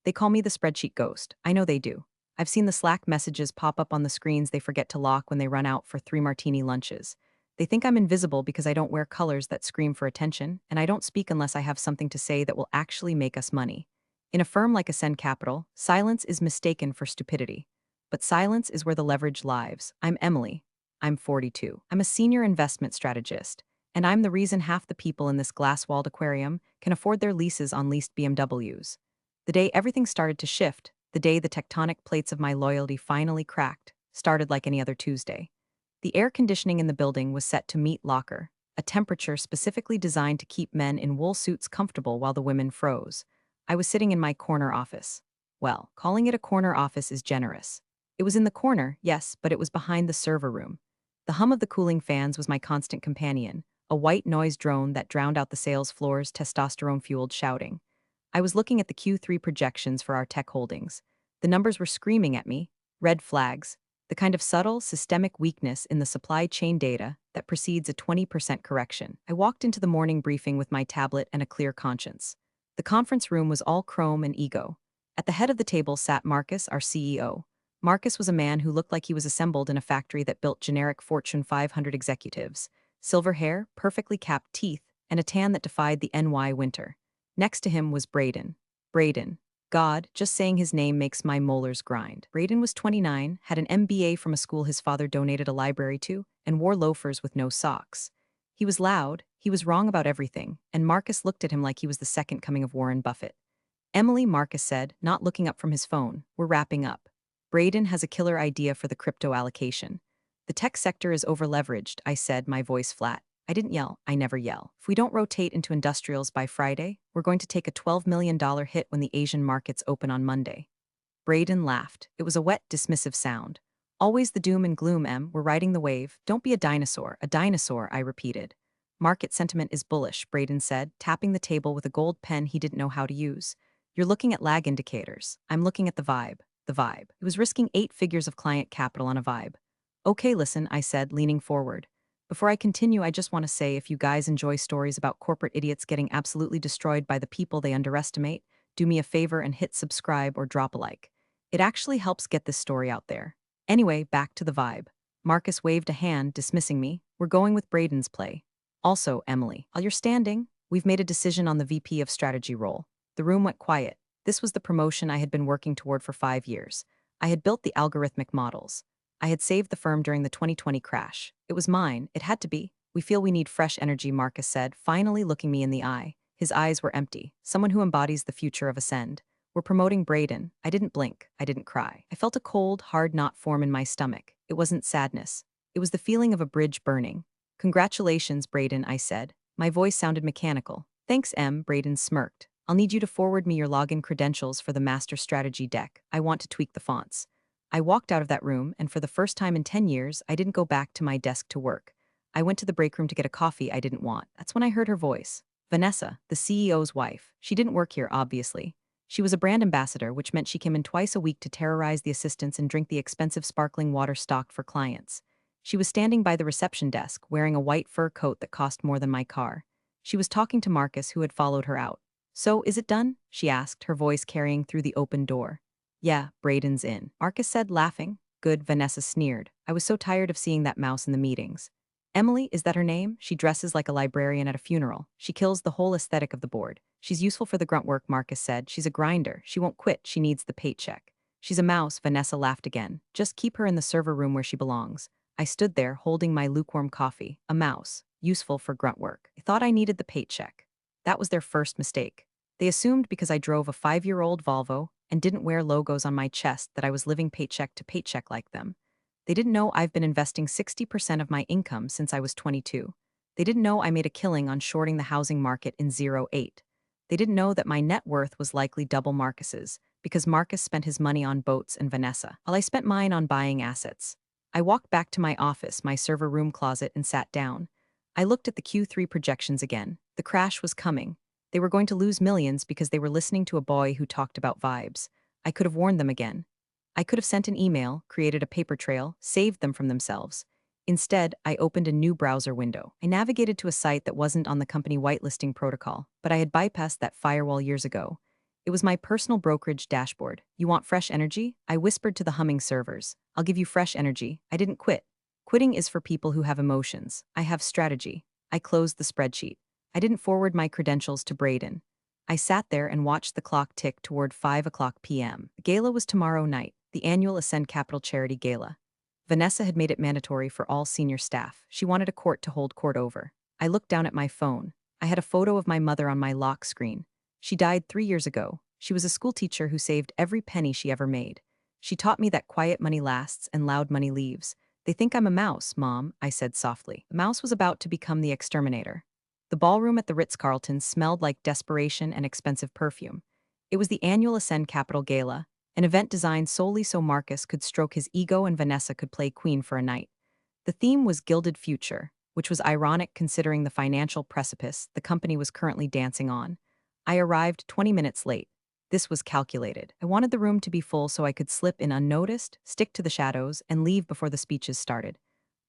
They call me the spreadsheet ghost. I know they do. I've seen the Slack messages pop up on the screens they forget to lock when they run out for 3 martini lunches. They think I'm invisible because I don't wear colors that scream for attention, and I don't speak unless I have something to say that will actually make us money. In a firm like Ascend Capital, silence is mistaken for stupidity. But silence is where the leverage lies. I'm Emily. I'm 42. I'm a senior investment strategist, and I'm the reason half the people in this glass-walled aquarium can afford their leases on leased BMWs. The day everything started to shift, the day the tectonic plates of my loyalty finally cracked, started like any other Tuesday. The air conditioning in the building was set to meet locker, a temperature specifically designed to keep men in wool suits comfortable while the women froze. I was sitting in my corner office. Well, calling it a corner office is generous. It was in the corner, yes, but it was behind the server room. The hum of the cooling fans was my constant companion, a white noise drone that drowned out the sales floor's testosterone-fueled shouting. I was looking at the Q3 projections for our tech holdings. The numbers were screaming at me, red flags, the kind of subtle, systemic weakness in the supply chain data that precedes a 20% correction. I walked into the morning briefing with my tablet and a clear conscience. The conference room was all chrome and ego. At the head of the table sat Marcus, our CEO. Marcus was a man who looked like he was assembled in a factory that built generic Fortune 500 executives. Silver hair, perfectly capped teeth, and a tan that defied the NY winter. Next to him was Braden. Braden. God, just saying his name makes my molars grind. Braden was 29, had an MBA from a school his father donated a library to, and wore loafers with no socks. He was loud, he was wrong about everything, and Marcus looked at him like he was the second coming of Warren Buffett. Emily, Marcus said, not looking up from his phone, we're wrapping up. Braden has a killer idea for the crypto allocation. The tech sector is overleveraged, I said, my voice flat. I didn't yell, I never yell. If we don't rotate into industrials by Friday, we're going to take a $12 million hit when the Asian markets open on Monday. Braden laughed. It was a wet, dismissive sound. Always the doom and gloom, Em. We're riding the wave. Don't be a dinosaur, I repeated. Market sentiment is bullish, Braden said, tapping the table with a gold pen he didn't know how to use. You're looking at lag indicators. I'm looking at the vibe. The vibe. He was risking 8 figures of client capital on a vibe. Okay, listen, I said, leaning forward. Before I continue, I just want to say if you guys enjoy stories about corporate idiots getting absolutely destroyed by the people they underestimate, do me a favor and hit subscribe or drop a like. It actually helps get this story out there. Anyway, back to the vibe. Marcus waved a hand, dismissing me. We're going with Braden's play. Also, Emily, while you're standing, we've made a decision on the VP of strategy role. The room went quiet. This was the promotion I had been working toward for 5 years. I had built the algorithmic models. I had saved the firm during the 2020 crash. It was mine. It had to be. We feel we need fresh energy, Marcus said, finally looking me in the eye. His eyes were empty. Someone who embodies the future of Ascend. We're promoting Braden. I didn't blink. I didn't cry. I felt a cold, hard knot form in my stomach. It wasn't sadness. It was the feeling of a bridge burning. Congratulations, Braden, I said. My voice sounded mechanical. Thanks, M, Braden smirked. I'll need you to forward me your login credentials for the master strategy deck. I want to tweak the fonts. I walked out of that room, and for the first time in 10 years, I didn't go back to my desk to work. I went to the break room to get a coffee I didn't want. That's when I heard her voice. Vanessa, the CEO's wife. She didn't work here, obviously. She was a brand ambassador, which meant she came in twice a week to terrorize the assistants and drink the expensive sparkling water stocked for clients. She was standing by the reception desk, wearing a white fur coat that cost more than my car. She was talking to Marcus, who had followed her out. So, is it done? She asked, her voice carrying through the open door. Yeah, Braden's in, Marcus said, laughing. Good, Vanessa sneered. I was so tired of seeing that mouse in the meetings. Emily, is that her name? She dresses like a librarian at a funeral. She kills the whole aesthetic of the board. She's useful for the grunt work, Marcus said. She's a grinder. She won't quit. She needs the paycheck. She's a mouse, Vanessa laughed again. Just keep her in the server room where she belongs. I stood there, holding my lukewarm coffee. A mouse. Useful for grunt work. I thought I needed the paycheck. That was their first mistake. They assumed because I drove a 5-year-old Volvo and didn't wear logos on my chest that I was living paycheck to paycheck like them. They didn't know I've been investing 60% of my income since I was 22. They didn't know I made a killing on shorting the housing market in '08. They didn't know that my net worth was likely double Marcus's, because Marcus spent his money on boats and Vanessa, while I spent mine on buying assets. I walked back to my office, my server room closet, and sat down. I looked at the Q3 projections again. The crash was coming. They were going to lose millions because they were listening to a boy who talked about vibes. I could have warned them again. I could have sent an email, created a paper trail, saved them from themselves. Instead, I opened a new browser window. I navigated to a site that wasn't on the company whitelisting protocol, but I had bypassed that firewall years ago. It was my personal brokerage dashboard. You want fresh energy? I whispered to the humming servers. I'll give you fresh energy. I didn't quit. Quitting is for people who have emotions. I have strategy. I closed the spreadsheet. I didn't forward my credentials to Braden. I sat there and watched the clock tick toward 5 o'clock p.m. The gala was tomorrow night, the annual Ascend Capital Charity Gala. Vanessa had made it mandatory for all senior staff. She wanted a court to hold court over. I looked down at my phone. I had a photo of my mother on my lock screen. She died 3 years ago. She was a schoolteacher who saved every penny she ever made. She taught me that quiet money lasts and loud money leaves. They think I'm a mouse, Mom, I said softly. The mouse was about to become the exterminator. The ballroom at the Ritz-Carlton smelled like desperation and expensive perfume. It was the annual Ascend Capital Gala, an event designed solely so Marcus could stroke his ego and Vanessa could play queen for a night. The theme was Gilded Future, which was ironic considering the financial precipice the company was currently dancing on. I arrived 20 minutes late. This was calculated. I wanted the room to be full so I could slip in unnoticed, stick to the shadows, and leave before the speeches started.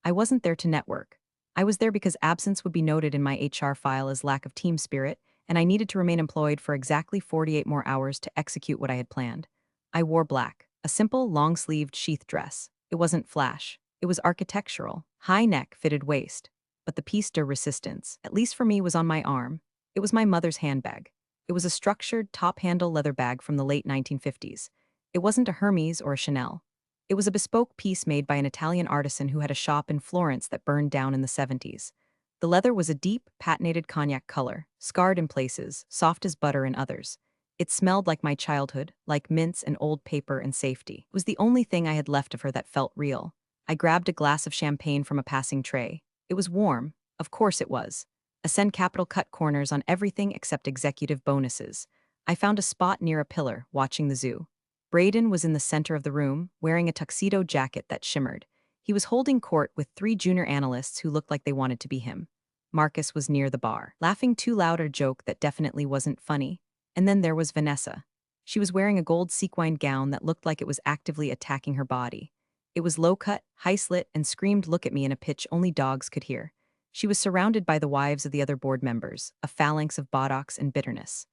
I wasn't there to network. I was there because absence would be noted in my HR file as lack of team spirit, and I needed to remain employed for exactly 48 more hours to execute what I had planned. I wore black, a simple, long-sleeved sheath dress. It wasn't flash. It was architectural, high neck, fitted waist. But the piece de resistance, at least for me, was on my arm. It was my mother's handbag. It was a structured, top-handle leather bag from the late 1950s. It wasn't a Hermes or a Chanel. It was a bespoke piece made by an Italian artisan who had a shop in Florence that burned down in the 70s. The leather was a deep, patinated cognac color, scarred in places, soft as butter in others. It smelled like my childhood, like mints and old paper and safety. It was the only thing I had left of her that felt real. I grabbed a glass of champagne from a passing tray. It was warm. Of course it was. Ascend Capital cut corners on everything except executive bonuses. I found a spot near a pillar, watching the zoo. Braden was in the center of the room, wearing a tuxedo jacket that shimmered. He was holding court with 3 junior analysts who looked like they wanted to be him. Marcus was near the bar, laughing too loud a joke that definitely wasn't funny. And then there was Vanessa. She was wearing a gold sequined gown that looked like it was actively attacking her body. It was low-cut, high-slit, and screamed "look at me" in a pitch only dogs could hear. She was surrounded by the wives of the other board members, a phalanx of buttocks and bitterness.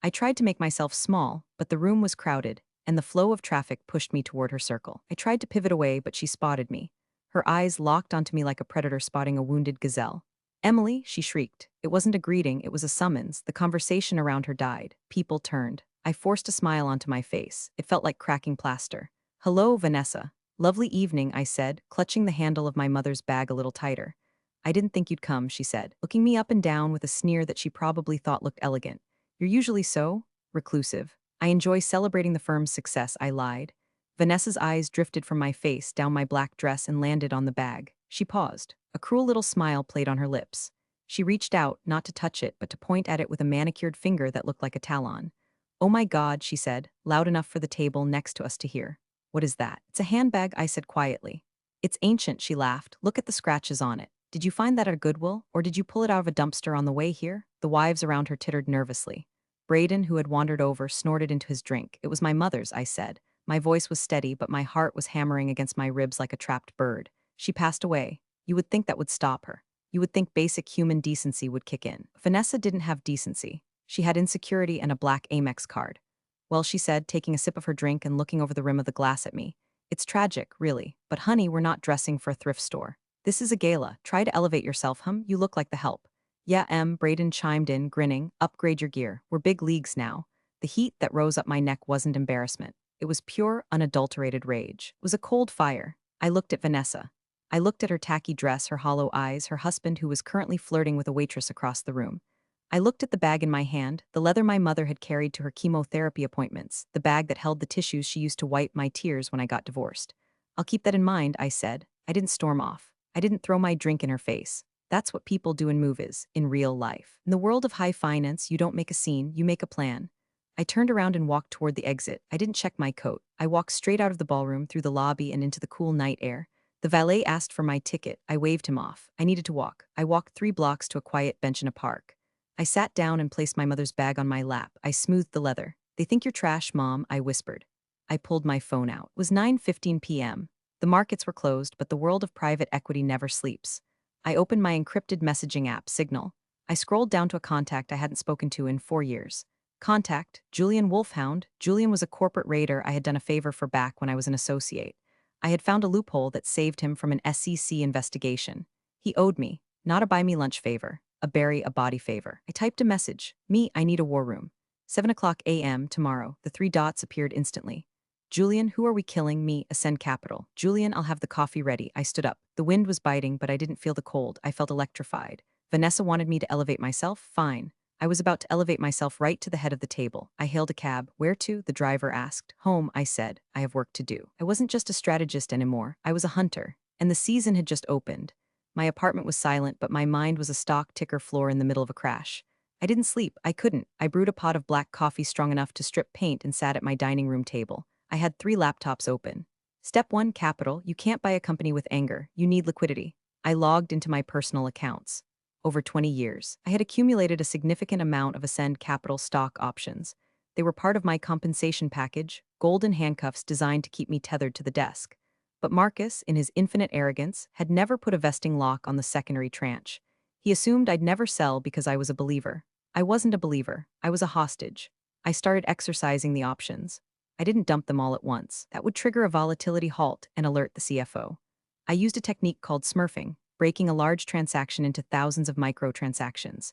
I tried to make myself small, but the room was crowded, and the flow of traffic pushed me toward her circle. I tried to pivot away, but she spotted me. Her eyes locked onto me like a predator spotting a wounded gazelle. "Emily," she shrieked. It wasn't a greeting, it was a summons. The conversation around her died. People turned. I forced a smile onto my face. It felt like cracking plaster. "Hello, Vanessa." "Lovely evening," I said, clutching the handle of my mother's bag a little tighter. "I didn't think you'd come," she said, looking me up and down with a sneer that she probably thought looked elegant. "You're usually so reclusive." "I enjoy celebrating the firm's success," I lied. Vanessa's eyes drifted from my face down my black dress and landed on the bag. She paused. A cruel little smile played on her lips. She reached out, not to touch it, but to point at it with a manicured finger that looked like a talon. "Oh my God," she said, loud enough for the table next to us to hear. "What is that?" "It's a handbag," I said quietly. "It's ancient," she laughed. "Look at the scratches on it. Did you find that at a Goodwill, or did you pull it out of a dumpster on the way here?" The wives around her tittered nervously. Braden, who had wandered over, snorted into his drink. "It was my mother's," I said. My voice was steady, but my heart was hammering against my ribs like a trapped bird. "She passed away." You would think that would stop her. You would think basic human decency would kick in. Vanessa didn't have decency. She had insecurity and a black Amex card. "Well," she said, taking a sip of her drink and looking over the rim of the glass at me. "It's tragic, really. But honey, we're not dressing for a thrift store. This is a gala. Try to elevate yourself, You look like the help." "Yeah, Braden chimed in, grinning. "Upgrade your gear. We're big leagues now." The heat that rose up my neck wasn't embarrassment. It was pure, unadulterated rage. It was a cold fire. I looked at Vanessa. I looked at her tacky dress, her hollow eyes, her husband who was currently flirting with a waitress across the room. I looked at the bag in my hand, the leather my mother had carried to her chemotherapy appointments, the bag that held the tissues she used to wipe my tears when I got divorced. "I'll keep that in mind," I said. I didn't storm off. I didn't throw my drink in her face. That's what people do in movies, in real life. In the world of high finance, you don't make a scene, you make a plan. I turned around and walked toward the exit. I didn't check my coat. I walked straight out of the ballroom, through the lobby and into the cool night air. The valet asked for my ticket. I waved him off. I needed to walk. I walked 3 blocks to a quiet bench in a park. I sat down and placed my mother's bag on my lap. I smoothed the leather. "They think you're trash, Mom," I whispered. I pulled my phone out. It was 9:15 p.m. The markets were closed, but the world of private equity never sleeps. I opened my encrypted messaging app, Signal. I scrolled down to a contact I hadn't spoken to in 4 years. Contact, Julian Wolfhound. Julian was a corporate raider I had done a favor for back when I was an associate. I had found a loophole that saved him from an SEC investigation. He owed me, not a buy me lunch favor, a bury a body favor. I typed a message. Me, I need a war room. 7 o'clock a.m. tomorrow. The three dots appeared instantly. Julian, who are we killing? Me, Ascend Capital. Julian, I'll have the coffee ready. I stood up. The wind was biting, but I didn't feel the cold. I felt electrified. Vanessa wanted me to elevate myself? Fine. I was about to elevate myself right to the head of the table. I hailed a cab. Where to? The driver asked. Home, I said. I have work to do. I wasn't just a strategist anymore. I was a hunter. And the season had just opened. My apartment was silent, but my mind was a stock ticker floor in the middle of a crash. I didn't sleep. I couldn't. I brewed a pot of black coffee strong enough to strip paint and sat at my dining room table. I had 3 laptops open. Step 1, capital. You can't buy a company with anger. You need liquidity. I logged into my personal accounts. Over 20 years, I had accumulated a significant amount of Ascend Capital stock options. They were part of my compensation package, golden handcuffs designed to keep me tethered to the desk. But Marcus, in his infinite arrogance, had never put a vesting lock on the secondary tranche. He assumed I'd never sell because I was a believer. I wasn't a believer. I was a hostage. I started exercising the options. I didn't dump them all at once. That would trigger a volatility halt and alert the CFO. I used a technique called smurfing, breaking a large transaction into thousands of micro-transactions.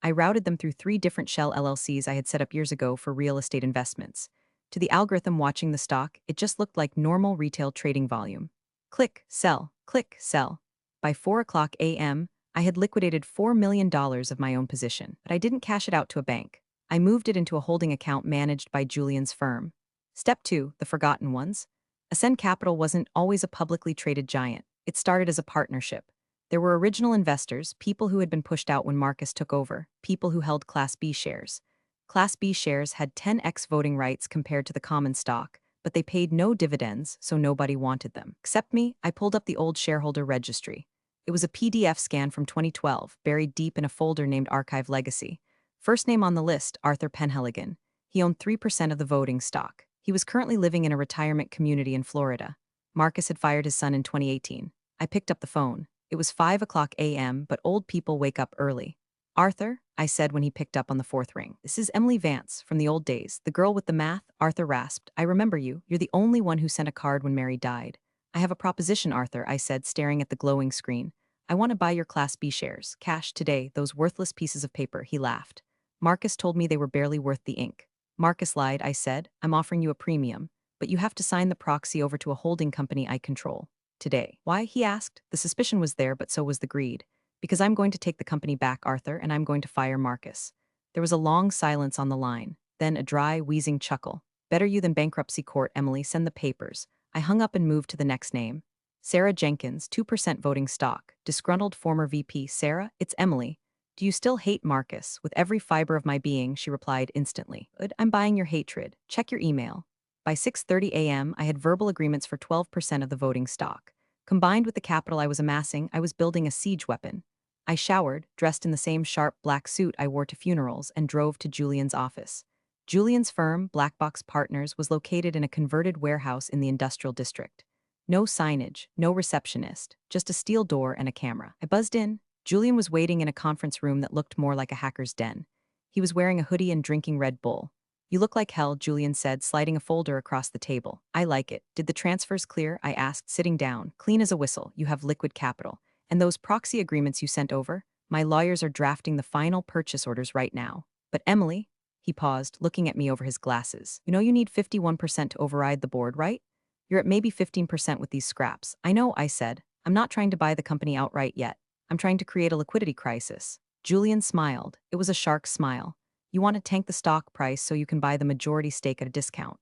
I routed them through 3 different shell LLCs I had set up years ago for real estate investments. To the algorithm watching the stock, it just looked like normal retail trading volume. Click, sell, click, sell. By 4 o'clock a.m., I had liquidated $4 million of my own position, but I didn't cash it out to a bank. I moved it into a holding account managed by Julian's firm. Step 2, the forgotten ones. Ascend Capital wasn't always a publicly traded giant. It started as a partnership. There were original investors, people who had been pushed out when Marcus took over, people who held Class B shares. Class B shares had 10x voting rights compared to the common stock, but they paid no dividends, so nobody wanted them. Except me, I pulled up the old shareholder registry. It was a PDF scan from 2012, buried deep in a folder named Archive Legacy. First name on the list, Arthur Penheligan. He owned 3% of the voting stock. He was currently living in a retirement community in Florida. Marcus had fired his son in 2018. I picked up the phone. It was 5 o'clock a.m., but old people wake up early. Arthur, I said when he picked up on the 4th ring. This is Emily Vance, from the old days, the girl with the math. Arthur rasped. I remember you. You're the only one who sent a card when Mary died. I have a proposition, Arthur, I said, staring at the glowing screen. I want to buy your Class B shares. Cash today, those worthless pieces of paper. He laughed. Marcus told me they were barely worth the ink. Marcus lied, I said. I'm offering you a premium, but you have to sign the proxy over to a holding company I control. Today. Why? He asked. The suspicion was there, but so was the greed. Because I'm going to take the company back, Arthur, and I'm going to fire Marcus. There was a long silence on the line, then a dry, wheezing chuckle. Better you than bankruptcy court, Emily. Send the papers. I hung up and moved to the next name. Sarah Jenkins, 2% voting stock. Disgruntled former VP. Sarah, it's Emily. Do you still hate Marcus? With every fiber of my being, she replied instantly. Good, I'm buying your hatred. Check your email. By 6:30 a.m., I had verbal agreements for 12% of the voting stock. Combined with the capital I was amassing, I was building a siege weapon. I showered, dressed in the same sharp black suit I wore to funerals, and drove to Julian's office. Julian's firm, Black Box Partners, was located in a converted warehouse in the industrial district. No signage, no receptionist, just a steel door and a camera. I buzzed in. Julian was waiting in a conference room that looked more like a hacker's den. He was wearing a hoodie and drinking Red Bull. You look like hell, Julian said, sliding a folder across the table. I like it. Did the transfers clear? I asked, sitting down. Clean as a whistle. You have liquid capital. And those proxy agreements you sent over? My lawyers are drafting the final purchase orders right now. But Emily, he paused, looking at me over his glasses. You know you need 51% to override the board, right? You're at maybe 15% with these scraps. I know, I said. I'm not trying to buy the company outright yet. I'm trying to create a liquidity crisis. Julian smiled. It was a shark's smile. You want to tank the stock price so you can buy the majority stake at a discount.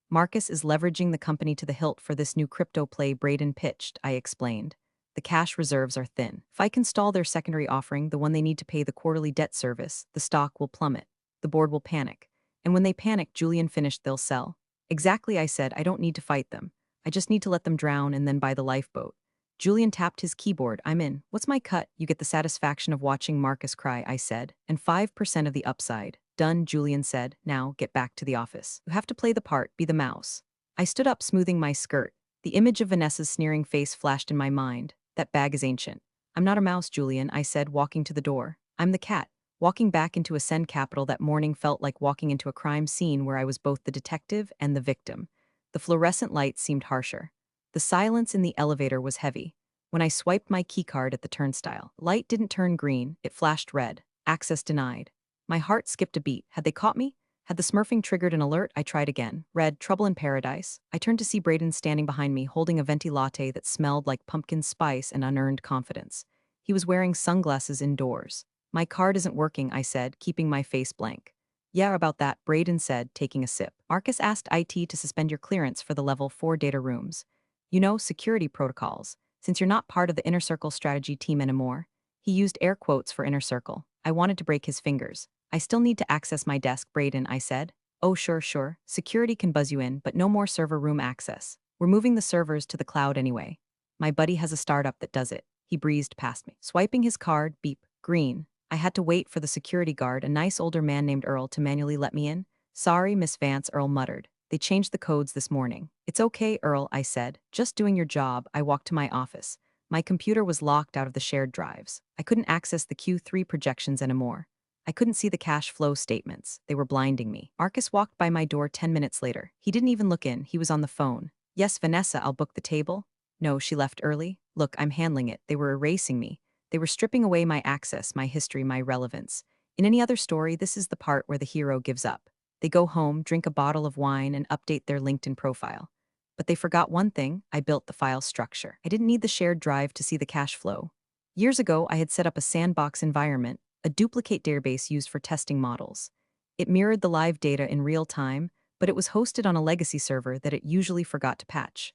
Marcus is leveraging the company to the hilt for this new crypto play Braden pitched, I explained. The cash reserves are thin. If I can stall their secondary offering, the one they need to pay the quarterly debt service, the stock will plummet. The board will panic. And when they panic, Julian finished, they'll sell. Exactly, I said. I don't need to fight them. I just need to let them drown and then buy the lifeboat. Julian tapped his keyboard. I'm in. What's my cut? You get the satisfaction of watching Marcus cry, I said. And 5% of the upside. Done, Julian said. Now, get back to the office. You have to play the part, be the mouse. I stood up, smoothing my skirt. The image of Vanessa's sneering face flashed in my mind. That bag is ancient. I'm not a mouse, Julian, I said, walking to the door. I'm the cat. Walking back into Ascend Capital that morning felt like walking into a crime scene where I was both the detective and the victim. The fluorescent lights seemed harsher. The silence in the elevator was heavy. When I swiped my keycard at the turnstile, light didn't turn green, it flashed red. Access denied. My heart skipped a beat. Had they caught me? Had the smurfing triggered an alert? I tried again. Red, trouble in paradise. I turned to see Braden standing behind me, holding a venti latte that smelled like pumpkin spice and unearned confidence. He was wearing sunglasses indoors. My card isn't working, I said, keeping my face blank. Yeah, about that, Braden said, taking a sip. Marcus asked IT to suspend your clearance for the level 4 data rooms. You know, security protocols. Since you're not part of the Inner Circle strategy team anymore. He used air quotes for Inner Circle. I wanted to break his fingers. I still need to access my desk, Braden, I said. Oh, sure. Security can buzz you in, but no more server room access. We're moving the servers to the cloud anyway. My buddy has a startup that does it. He breezed past me. Swiping his card, beep, green. I had to wait for the security guard, a nice older man named Earl, to manually let me in. Sorry, Miss Vance, Earl muttered. They changed the codes this morning. It's okay, Earl, I said. Just doing your job. I walked to my office. My computer was locked out of the shared drives. I couldn't access the Q3 projections anymore. I couldn't see the cash flow statements. They were blinding me. Marcus walked by my door 10 minutes later. He didn't even look in. He was on the phone. Yes, Vanessa, I'll book the table. No, she left early. Look, I'm handling it. They were erasing me. They were stripping away my access, my history, my relevance. In any other story, this is the part where the hero gives up. They go home, drink a bottle of wine, and update their LinkedIn profile. But they forgot one thing. I built the file structure. I didn't need the shared drive to see the cash flow. Years ago, I had set up a sandbox environment, a duplicate database used for testing models. It mirrored the live data in real time, but it was hosted on a legacy server that it usually forgot to patch.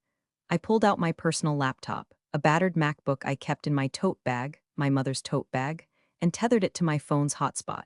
I pulled out my personal laptop, a battered MacBook I kept in my tote bag, my mother's tote bag, and tethered it to my phone's hotspot.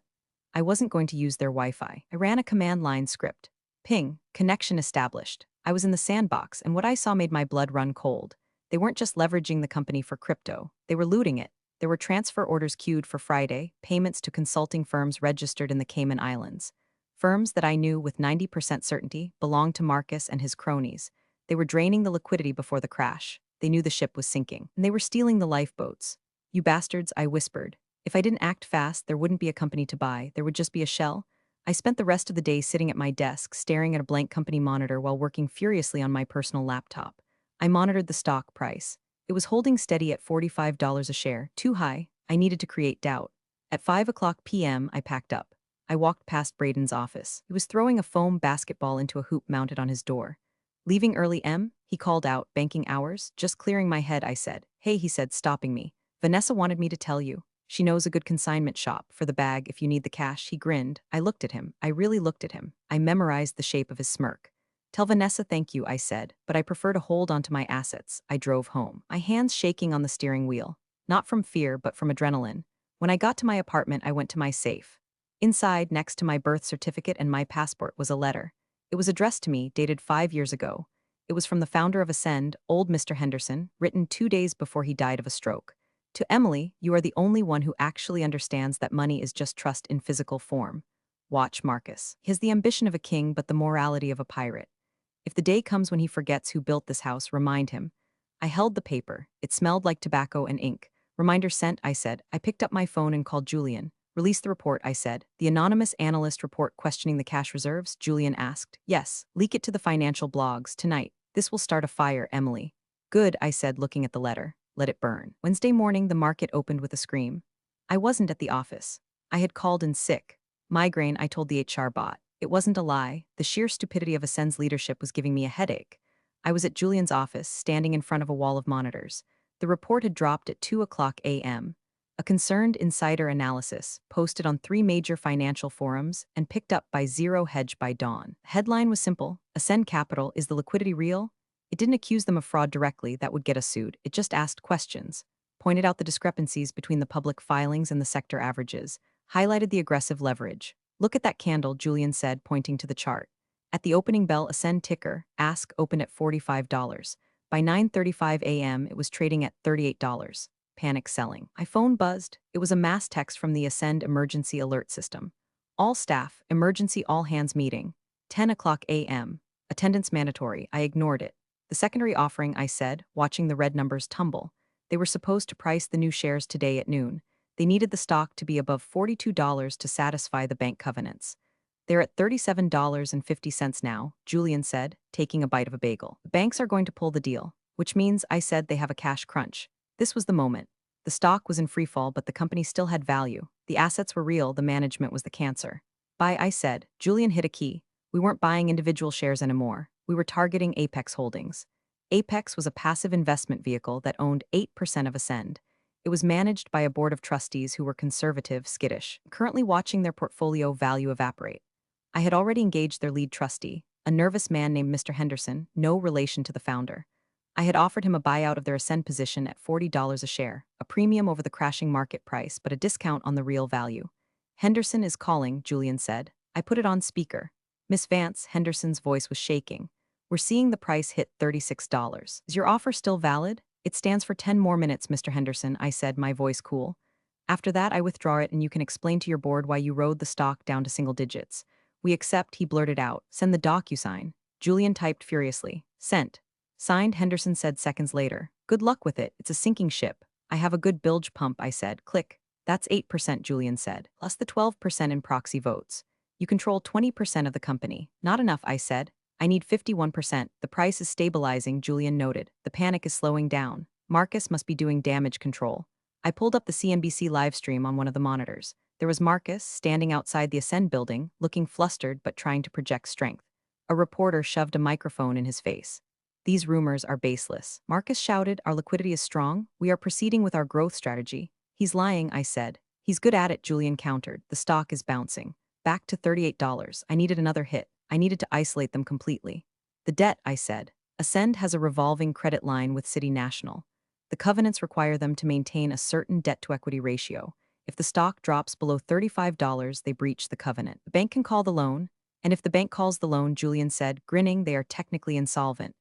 I wasn't going to use their Wi-Fi. I ran a command line script. Ping, connection established. I was in the sandbox, and what I saw made my blood run cold. They weren't just leveraging the company for crypto. They were looting it. There were transfer orders queued for Friday, payments to consulting firms registered in the Cayman Islands. Firms that I knew with 90% certainty belonged to Marcus and his cronies. They were draining the liquidity before the crash. They knew the ship was sinking, and they were stealing the lifeboats. You bastards, I whispered. If I didn't act fast, there wouldn't be a company to buy. There would just be a shell. I spent the rest of the day sitting at my desk, staring at a blank company monitor while working furiously on my personal laptop. I monitored the stock price. It was holding steady at $45 a share, too high. I needed to create doubt. At 5 p.m., I packed up. I walked past Braden's office. He was throwing a foam basketball into a hoop mounted on his door. Leaving early, M? He called out, banking hours. Just clearing my head, I said. Hey, he said, stopping me. Vanessa wanted me to tell you. She knows a good consignment shop for the bag if you need the cash. He grinned. I looked at him. I really looked at him. I memorized the shape of his smirk. Tell Vanessa thank you, I said, but I prefer to hold onto my assets. I drove home, my hands shaking on the steering wheel. Not from fear, but from adrenaline. When I got to my apartment, I went to my safe. Inside, next to my birth certificate and my passport, was a letter. It was addressed to me, dated 5 years ago. It was from the founder of Ascend, old Mr. Henderson, written 2 days before he died of a stroke. To Emily, you are the only one who actually understands that money is just trust in physical form. Watch Marcus. He has the ambition of a king, but the morality of a pirate. If the day comes when he forgets who built this house, remind him. I held the paper. It smelled like tobacco and ink. Reminder sent, I said. I picked up my phone and called Julian. Release the report, I said. The anonymous analyst report questioning the cash reserves, Julian asked. Yes, leak it to the financial blogs, tonight. This will start a fire, Emily. Good, I said, looking at the letter. Let it burn. Wednesday morning, the market opened with a scream. I wasn't at the office. I had called in sick. Migraine, I told the HR bot. It wasn't a lie. The sheer stupidity of Ascend's leadership was giving me a headache. I was at Julian's office, standing in front of a wall of monitors. The report had dropped at 2 a.m. A concerned insider analysis, posted on 3 major financial forums, and picked up by Zero Hedge by dawn. The headline was simple. Ascend Capital, is the liquidity real? It didn't accuse them of fraud directly, that would get us sued. It just asked questions, pointed out the discrepancies between the public filings and the sector averages, highlighted the aggressive leverage. Look at that candle, Julian said, pointing to the chart. At the opening bell, Ascend ticker, ASK, opened at $45. By 9:35 a.m., it was trading at $38. Panic selling. My phone buzzed. It was a mass text from the Ascend emergency alert system. All staff, emergency all hands meeting. 10 a.m. Attendance mandatory. I ignored it. The secondary offering, I said, watching the red numbers tumble. They were supposed to price the new shares today at noon. They needed the stock to be above $42 to satisfy the bank covenants. They're at $37.50 now, Julian said, taking a bite of a bagel. The banks are going to pull the deal, which means I said they have a cash crunch. This was the moment. The stock was in freefall, but the company still had value. The assets were real, the management was the cancer. Buy, I said. Julian hit a key. We weren't buying individual shares anymore. We were targeting Apex Holdings. Apex was a passive investment vehicle that owned 8% of Ascend. It was managed by a board of trustees who were conservative, skittish, currently watching their portfolio value evaporate. I had already engaged their lead trustee, a nervous man named Mr. Henderson, no relation to the founder. I had offered him a buyout of their Ascend position at $40 a share, a premium over the crashing market price, but a discount on the real value. Henderson is calling, Julian said. I put it on speaker. Miss Vance, Henderson's voice was shaking. We're seeing the price hit $36. Is your offer still valid? It stands for 10 more minutes, Mr. Henderson, I said, my voice cool. After that, I withdraw it and you can explain to your board why you rode the stock down to single digits. We accept, he blurted out. Send the DocuSign. Julian typed furiously. Sent. Signed, Henderson said seconds later. Good luck with it, it's a sinking ship. I have a good bilge pump, I said. Click. That's 8%, Julian said, plus the 12% in proxy votes. You control 20% of the company. Not enough, I said. I need 51%. The price is stabilizing, Julian noted. The panic is slowing down. Marcus must be doing damage control. I pulled up the CNBC livestream on one of the monitors. There was Marcus standing outside the Ascend building, looking flustered but trying to project strength. A reporter shoved a microphone in his face. These rumors are baseless. Marcus shouted, our liquidity is strong. We are proceeding with our growth strategy. He's lying, I said. He's good at it, Julian countered. The stock is bouncing. Back to $38. I needed another hit. I needed to isolate them completely. The debt, I said. Ascend has a revolving credit line with City National. The covenants require them to maintain a certain debt-to-equity ratio. If the stock drops below $35, they breach the covenant. The bank can call the loan, and if the bank calls the loan, Julian said, grinning, they are technically insolvent.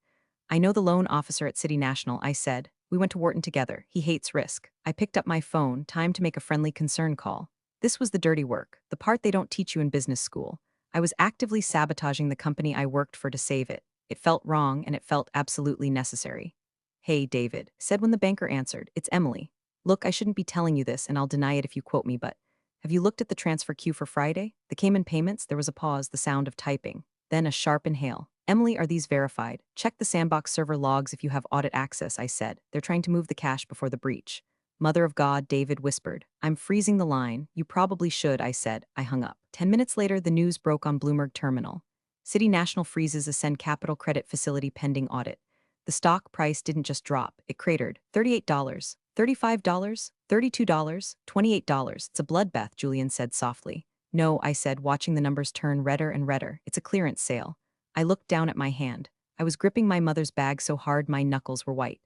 I know the loan officer at City National, I said. We went to Wharton together. He hates risk. I picked up my phone, time to make a friendly concern call. This was the dirty work, the part they don't teach you in business school. I was actively sabotaging the company I worked for to save it. It felt wrong, and it felt absolutely necessary. Hey, David, said when the banker answered. It's Emily. Look, I shouldn't be telling you this, and I'll deny it if you quote me, but have you looked at the transfer queue for Friday? The Cayman payments, there was a pause, the sound of typing. Then a sharp inhale. Emily, are these verified? Check the Sandbox server logs if you have audit access, I said. They're trying to move the cash before the breach. Mother of God, David whispered. I'm freezing the line. You probably should, I said. I hung up. 10 minutes later, the news broke on Bloomberg Terminal. City National freezes Ascend Capital Credit Facility pending audit. The stock price didn't just drop, it cratered. $38, $35, $32, $28. It's a bloodbath, Julian said softly. No, I said, watching the numbers turn redder and redder. It's a clearance sale. I looked down at my hand. I was gripping my mother's bag so hard my knuckles were white.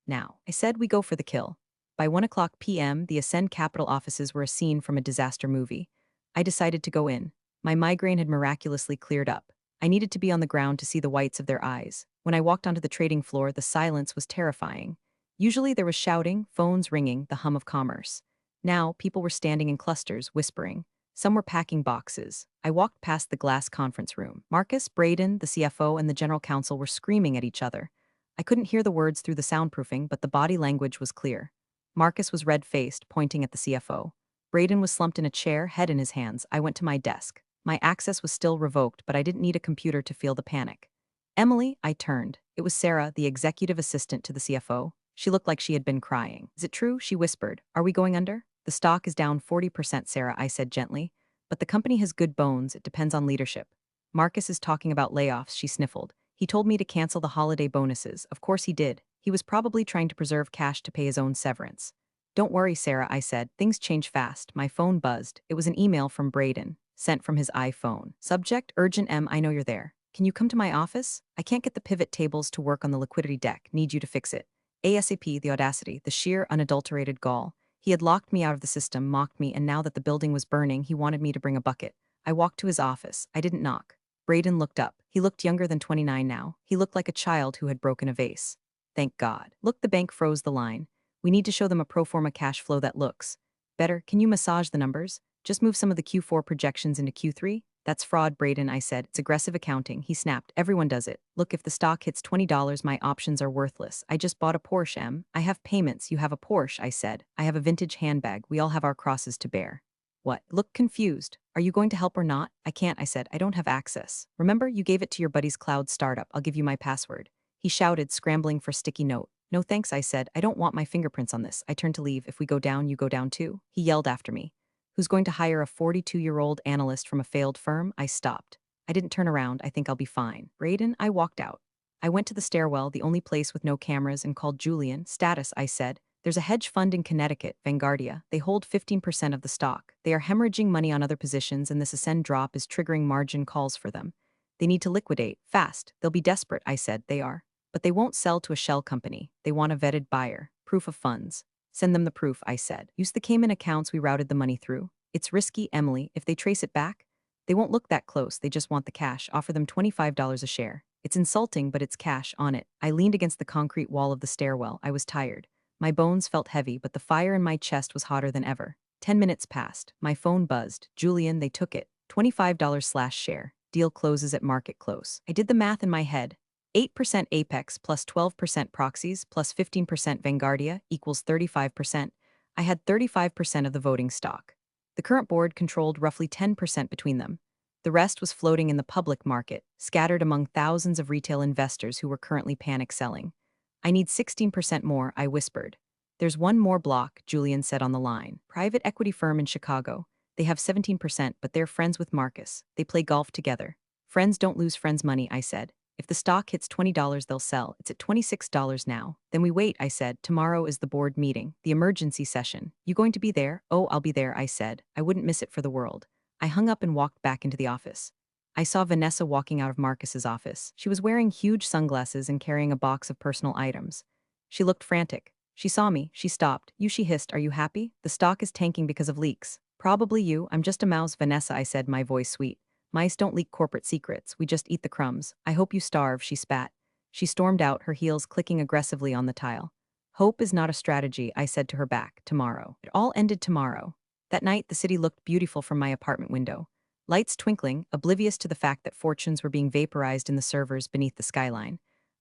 Now, I said, we go for the kill. By 1:00 p.m., the Ascend Capital offices were a scene from a disaster movie. I decided to go in. My migraine had miraculously cleared up. I needed to be on the ground to see the whites of their eyes. When I walked onto the trading floor, the silence was terrifying. Usually there was shouting, phones ringing, the hum of commerce. Now, people were standing in clusters, whispering. Some were packing boxes. I walked past the glass conference room. Marcus, Braden, the CFO, and the general counsel were screaming at each other. I couldn't hear the words through the soundproofing, but the body language was clear. Marcus was red-faced, pointing at the CFO. Braden was slumped in a chair, head in his hands. I went to my desk. My access was still revoked, but I didn't need a computer to feel the panic. Emily, I turned. It was Sarah, the executive assistant to the CFO. She looked like she had been crying. Is it true? She whispered. Are we going under? The stock is down 40%, Sarah, I said gently. But the company has good bones, it depends on leadership. Marcus is talking about layoffs, she sniffled. He told me to cancel the holiday bonuses. Of course he did. He was probably trying to preserve cash to pay his own severance. Don't worry, Sarah, I said. Things change fast. My phone buzzed. It was an email from Braden, sent from his iPhone. Subject, urgent M, I know you're there. Can you come to my office? I can't get the pivot tables to work on the liquidity deck. Need you to fix it. ASAP, the audacity, the sheer unadulterated gall. He had locked me out of the system, mocked me, and now that the building was burning, he wanted me to bring a bucket. I walked to his office. I didn't knock. Braden looked up. He looked younger than 29 now. He looked like a child who had broken a vase. Thank God. Look, the bank froze the line. We need to show them a pro forma cash flow that looks better. Can you massage the numbers? Just move some of the Q4 projections into Q3? That's fraud, Braden, I said. It's aggressive accounting. He snapped. Everyone does it. Look, if the stock hits $20, my options are worthless. I just bought a Porsche, Em. I have payments. You have a Porsche, I said. I have a vintage handbag. We all have our crosses to bear. What? Look confused. Are you going to help or not? I can't, I said. I don't have access. Remember, you gave it to your buddy's cloud startup. I'll give you my password. He shouted, scrambling for sticky note. No thanks, I said. I don't want my fingerprints on this. I turned to leave. If we go down, you go down too. He yelled after me. Who's going to hire a 42-year-old analyst from a failed firm? I stopped. I didn't turn around. I think I'll be fine. Braden, I walked out. I went to the stairwell, the only place with no cameras, and called Julian. Status, I said. There's a hedge fund in Connecticut, Vanguardia. They hold 15% of the stock. They are hemorrhaging money on other positions, and this ascend drop is triggering margin calls for them. They need to liquidate, fast. They'll be desperate, I said. They are. But they won't sell to a shell company. They want a vetted buyer. Proof of funds. Send them the proof, I said. Use the Cayman accounts we routed the money through. It's risky, Emily. If they trace it back, they won't look that close. They just want the cash. Offer them $25 a share. It's insulting, but it's cash on it. I leaned against the concrete wall of the stairwell. I was tired. My bones felt heavy, but the fire in my chest was hotter than ever. 10 minutes passed. My phone buzzed. Julian, they took it. $25/share. Deal closes at market close. I did the math in my head. 8% Apex plus 12% Proxies plus 15% Vanguardia equals 35%. I had 35% of the voting stock. The current board controlled roughly 10% between them. The rest was floating in the public market, scattered among thousands of retail investors who were currently panic selling. I need 16% more, I whispered. There's one more block, Julian said on the line. Private equity firm in Chicago. They have 17%, but they're friends with Marcus. They play golf together. Friends don't lose friends' money, I said. If the stock hits $20, they'll sell. It's at $26 now. Then we wait, I said. Tomorrow is the board meeting, the emergency session. You going to be there? Oh, I'll be there, I said. I wouldn't miss it for the world. I hung up and walked back into the office. I saw Vanessa walking out of Marcus's office. She was wearing huge sunglasses and carrying a box of personal items. She looked frantic. She saw me. She stopped. You, she hissed. Are you happy? The stock is tanking because of leaks. Probably you. I'm just a mouse, Vanessa, I said, my voice sweet. Mice don't leak corporate secrets. We just eat the crumbs. I hope you starve, she spat. She stormed out, her heels clicking aggressively on the tile. Hope is not a strategy, I said to her back. Tomorrow. It all ended tomorrow. That night, the city looked beautiful from my apartment window. Lights twinkling, oblivious to the fact that fortunes were being vaporized in the servers beneath the skyline.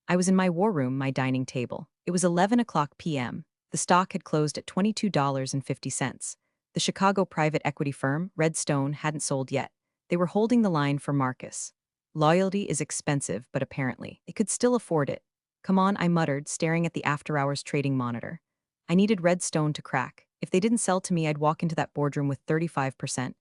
I was in my war room, my dining table. It was 11 p.m. The stock had closed at $22.50. The Chicago private equity firm, Redstone, hadn't sold yet. They were holding the line for Marcus. Loyalty is expensive, but apparently, they could still afford it. Come on, I muttered, staring at the after-hours trading monitor. I needed Redstone to crack. If they didn't sell to me, I'd walk into that boardroom with 35%.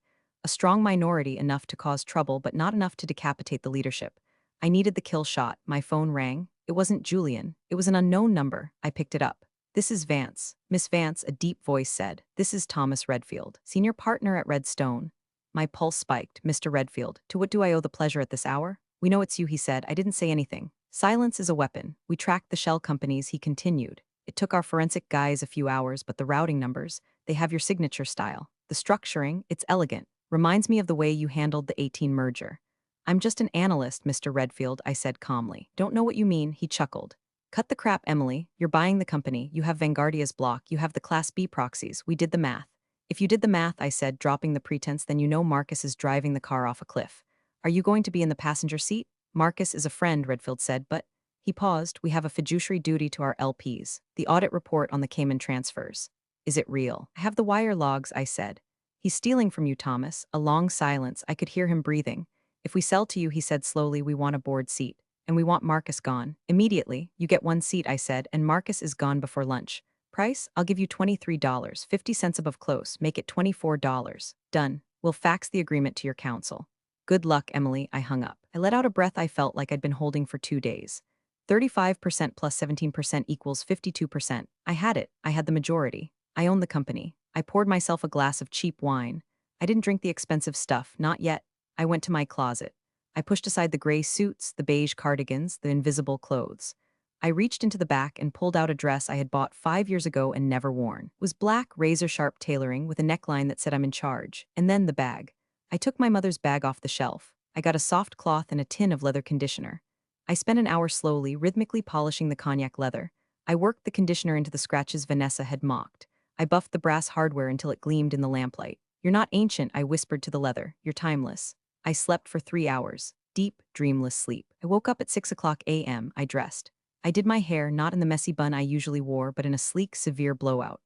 A strong minority enough to cause trouble, but not enough to decapitate the leadership. I needed the kill shot. My phone rang. It wasn't Julian. It was an unknown number. I picked it up. This is Vance. Miss Vance, a deep voice said. This is Thomas Redfield, senior partner at Redstone. My pulse spiked. Mr. Redfield, to what do I owe the pleasure at this hour? We know it's you, he said. I didn't say anything. Silence is a weapon. We tracked the shell companies, he continued. It took our forensic guys a few hours, but the routing numbers, they have your signature style. The structuring, it's elegant. Reminds me of the way you handled the 18 merger. I'm just an analyst, Mr. Redfield, I said calmly. Don't know what you mean, he chuckled. Cut the crap, Emily. You're buying the company. You have Vanguardia's block. You have the Class B proxies. We did the math. If you did the math, I said, dropping the pretense, then you know Marcus is driving the car off a cliff. Are you going to be in the passenger seat? Marcus is a friend, Redfield said, but... He paused. We have a fiduciary duty to our LPs. The audit report on the Cayman transfers. Is it real? I have the wire logs, I said. He's stealing from you, Thomas. A long silence. I could hear him breathing. If we sell to you, he said slowly, we want a board seat. And we want Marcus gone. Immediately. You get one seat, I said, and Marcus is gone before lunch. Price? I'll give you $23, 50 cents above close. Make it $24. Done. We'll fax the agreement to your counsel. Good luck, Emily. I hung up. I let out a breath I felt like I'd been holding for 2 days. 35% plus 17% equals 52%. I had it. I had the majority. I owned the company. I poured myself a glass of cheap wine. I didn't drink the expensive stuff, not yet. I went to my closet. I pushed aside the gray suits, the beige cardigans, the invisible clothes. I reached into the back and pulled out a dress I had bought 5 years ago and never worn. It was black, razor-sharp tailoring with a neckline that said I'm in charge. And then the bag. I took my mother's bag off the shelf. I got a soft cloth and a tin of leather conditioner. I spent an hour slowly, rhythmically polishing the cognac leather. I worked the conditioner into the scratches Vanessa had mocked. I buffed the brass hardware until it gleamed in the lamplight. You're not ancient, I whispered to the leather. You're timeless. I slept for 3 hours. Deep, dreamless sleep. I woke up at 6 o'clock a.m. I dressed. I did my hair not in the messy bun I usually wore, but in a sleek, severe blowout.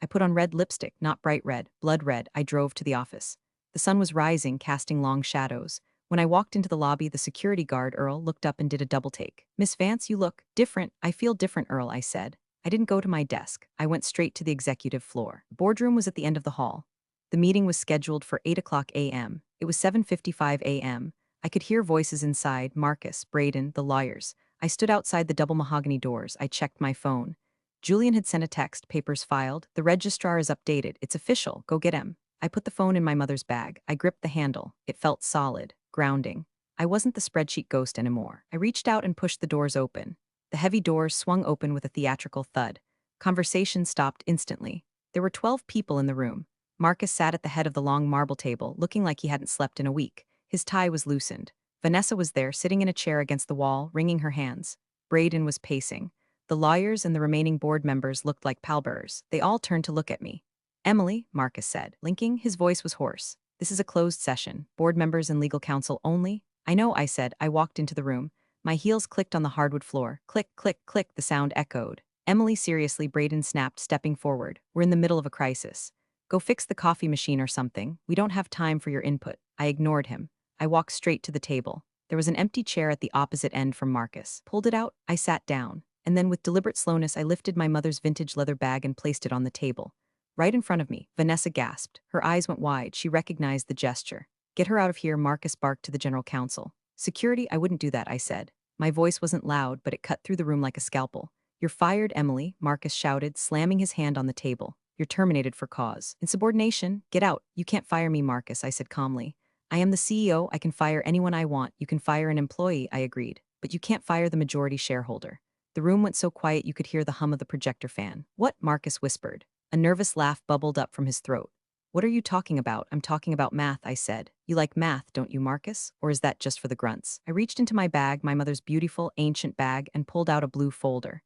I put on red lipstick, not bright red, blood red. I drove to the office. The sun was rising, casting long shadows. When I walked into the lobby, the security guard, Earl, looked up and did a double take. "Miss Vance, you look different." "I feel different, Earl," I said. I didn't go to my desk. I went straight to the executive floor. The boardroom was at the end of the hall. The meeting was scheduled for 8 o'clock a.m. It was 7:55 a.m. I could hear voices inside: Marcus, Braden, the lawyers. I stood outside the double mahogany doors. I checked my phone. Julian had sent a text: "Papers filed. The registrar is updated. It's official. Go get him." I put the phone in my mother's bag. I gripped the handle. It felt solid, grounding. I wasn't the spreadsheet ghost anymore. I reached out and pushed the doors open. The heavy doors swung open with a theatrical thud. Conversation stopped instantly. There were 12 people in the room. Marcus sat at the head of the long marble table, looking like he hadn't slept in a week. His tie was loosened. Vanessa was there, sitting in a chair against the wall, wringing her hands. Braden was pacing. The lawyers and the remaining board members looked like pallbearers. They all turned to look at me. "Emily," Marcus said, blinking. His voice was hoarse. "This is a closed session. Board members and legal counsel only." "I know," I said. I walked into the room. My heels clicked on the hardwood floor. Click, click, click, the sound echoed. "Emily, seriously," Braden snapped, stepping forward. "We're in the middle of a crisis. Go fix the coffee machine or something. We don't have time for your input." I ignored him. I walked straight to the table. There was an empty chair at the opposite end from Marcus. Pulled it out. I sat down. And then with deliberate slowness, I lifted my mother's vintage leather bag and placed it on the table. Right in front of me, Vanessa gasped. Her eyes went wide. She recognized the gesture. "Get her out of here," Marcus barked to the general counsel. "Security, I wouldn't do that," I said. My voice wasn't loud, but it cut through the room like a scalpel. "You're fired, Emily," Marcus shouted, slamming his hand on the table. "You're terminated for cause. Insubordination. Get out." "You can't fire me, Marcus," I said calmly. "I am the CEO. I can fire anyone I want." "You can fire an employee," I agreed. "But you can't fire the majority shareholder." The room went so quiet you could hear the hum of the projector fan. "What?" Marcus whispered. A nervous laugh bubbled up from his throat. "What are you talking about?" "I'm talking about math," I said. "You like math, don't you, Marcus? Or is that just for the grunts?" I reached into my bag, my mother's beautiful, ancient bag, and pulled out a blue folder.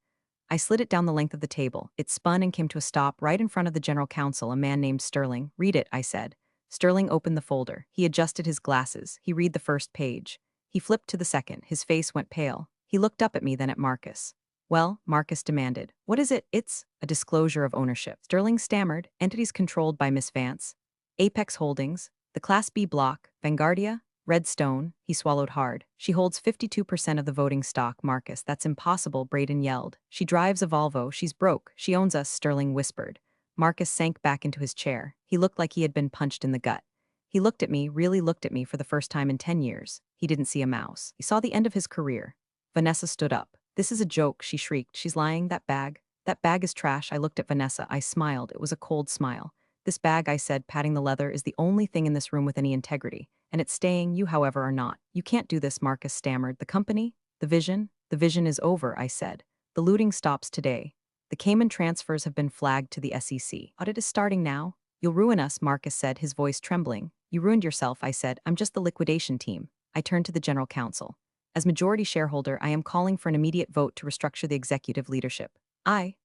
I slid it down the length of the table. It spun and came to a stop right in front of the general counsel, a man named Sterling. "Read it," I said. Sterling opened the folder. He adjusted his glasses. He read the first page. He flipped to the second. His face went pale. He looked up at me, then at Marcus. "Well," Marcus demanded. "What is it?" "It's a disclosure of ownership." Sterling stammered. "Entities controlled by Miss Vance. Apex Holdings, the Class B block, Vanguardia, Redstone." He swallowed hard. "She holds 52% of the voting stock, Marcus." "That's impossible," Braden yelled. "She drives a Volvo. She's broke. She owns us," Sterling whispered. Marcus sank back into his chair. He looked like he had been punched in the gut. He looked at me, really looked at me for the first time in 10 years. He didn't see a mouse. He saw the end of his career. Vanessa stood up. "This is a joke," she shrieked. "She's lying. That bag. That bag is trash." I looked at Vanessa. I smiled. It was a cold smile. "This bag," I said, patting the leather, "is the only thing in this room with any integrity. And it's staying. You, however, are not." "You can't do this," Marcus stammered. "The company? The vision?" "The vision is over," I said. "The looting stops today. The Cayman transfers have been flagged to the SEC. Audit is starting now." "You'll ruin us," Marcus said, his voice trembling. "You ruined yourself," I said. "I'm just the liquidation team." I turned to the general counsel. "As majority shareholder, I am calling for an immediate vote to restructure the executive leadership." "I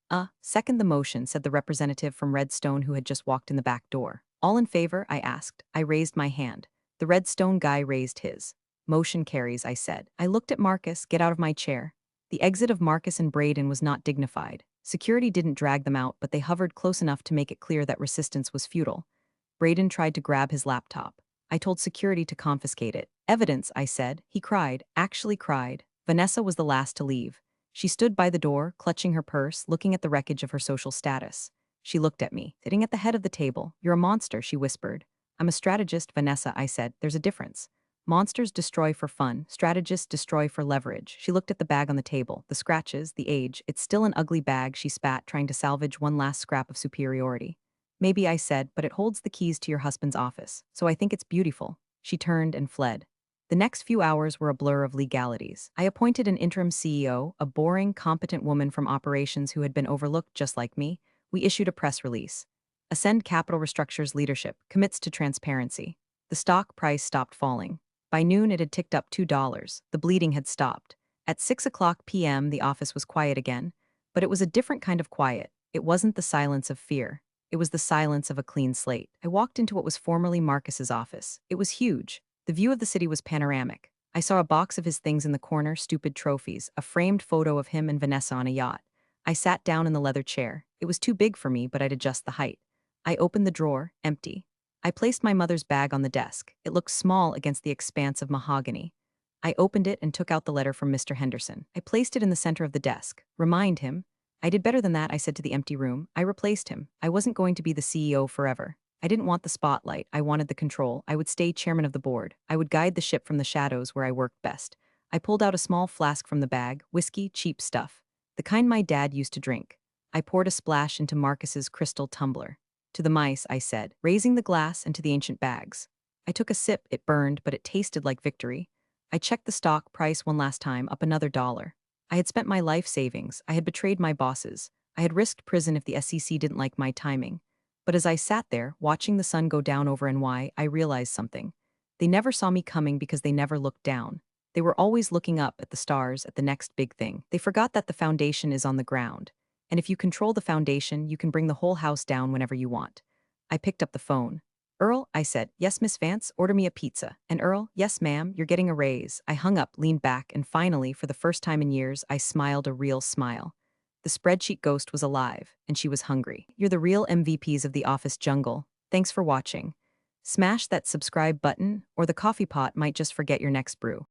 second the motion," said the representative from Redstone who had just walked in the back door. "All in favor?" I asked. I raised my hand. The Redstone guy raised his. "Motion carries," I said. I looked at Marcus. "Get out of my chair." The exit of Marcus and Braden was not dignified. Security didn't drag them out, but they hovered close enough to make it clear that resistance was futile. Braden tried to grab his laptop. I told security to confiscate it. "Evidence," I said. He cried, actually cried. Vanessa was the last to leave. She stood by the door, clutching her purse, looking at the wreckage of her social status. She looked at me, sitting at the head of the table. "You're a monster," she whispered. "I'm a strategist, Vanessa," I said. "There's a difference. Monsters destroy for fun. Strategists destroy for leverage." She looked at the bag on the table, the scratches, the age. "It's still an ugly bag," she spat, trying to salvage one last scrap of superiority. "Maybe," I said, "but it holds the keys to your husband's office. So I think it's beautiful." She turned and fled. The next few hours were a blur of legalities. I appointed an interim CEO, a boring, competent woman from operations who had been overlooked just like me. We issued a press release. Ascend Capital restructures leadership, commits to transparency. The stock price stopped falling. By noon, it had ticked up $2. The bleeding had stopped. At 6 o'clock p.m., the office was quiet again. But it was a different kind of quiet. It wasn't the silence of fear. It was the silence of a clean slate. I walked into what was formerly Marcus's office. It was huge. The view of the city was panoramic. I saw a box of his things in the corner, stupid trophies, a framed photo of him and Vanessa on a yacht. I sat down in the leather chair. It was too big for me, but I'd adjust the height. I opened the drawer, empty. I placed my mother's bag on the desk. It looked small against the expanse of mahogany. I opened it and took out the letter from Mr. Henderson. I placed it in the center of the desk. Remind him. I did better than that, I said to the empty room. I replaced him. I wasn't going to be the CEO forever. I didn't want the spotlight. I wanted the control. I would stay chairman of the board. I would guide the ship from the shadows where I worked best. I pulled out a small flask from the bag, whiskey, cheap stuff. The kind my dad used to drink. I poured a splash into Marcus's crystal tumbler. To the mice, I said, raising the glass into the ancient bags. I took a sip. It burned, but it tasted like victory. I checked the stock price one last time, up another $1. I had spent my life savings. I had betrayed my bosses. I had risked prison if the SEC didn't like my timing. But as I sat there, watching the sun go down over NY, I realized something. They never saw me coming because they never looked down. They were always looking up at the stars, at the next big thing. They forgot that the foundation is on the ground. And if you control the foundation, you can bring the whole house down whenever you want. I picked up the phone. Earl, I said, yes, Miss Vance, order me a pizza. And Earl, yes, ma'am, you're getting a raise. I hung up, leaned back, and finally, for the first time in years, I smiled a real smile. The spreadsheet ghost was alive, and she was hungry. You're the real MVPs of the office jungle. Thanks for watching. Smash that subscribe button, or the coffee pot might just forget your next brew.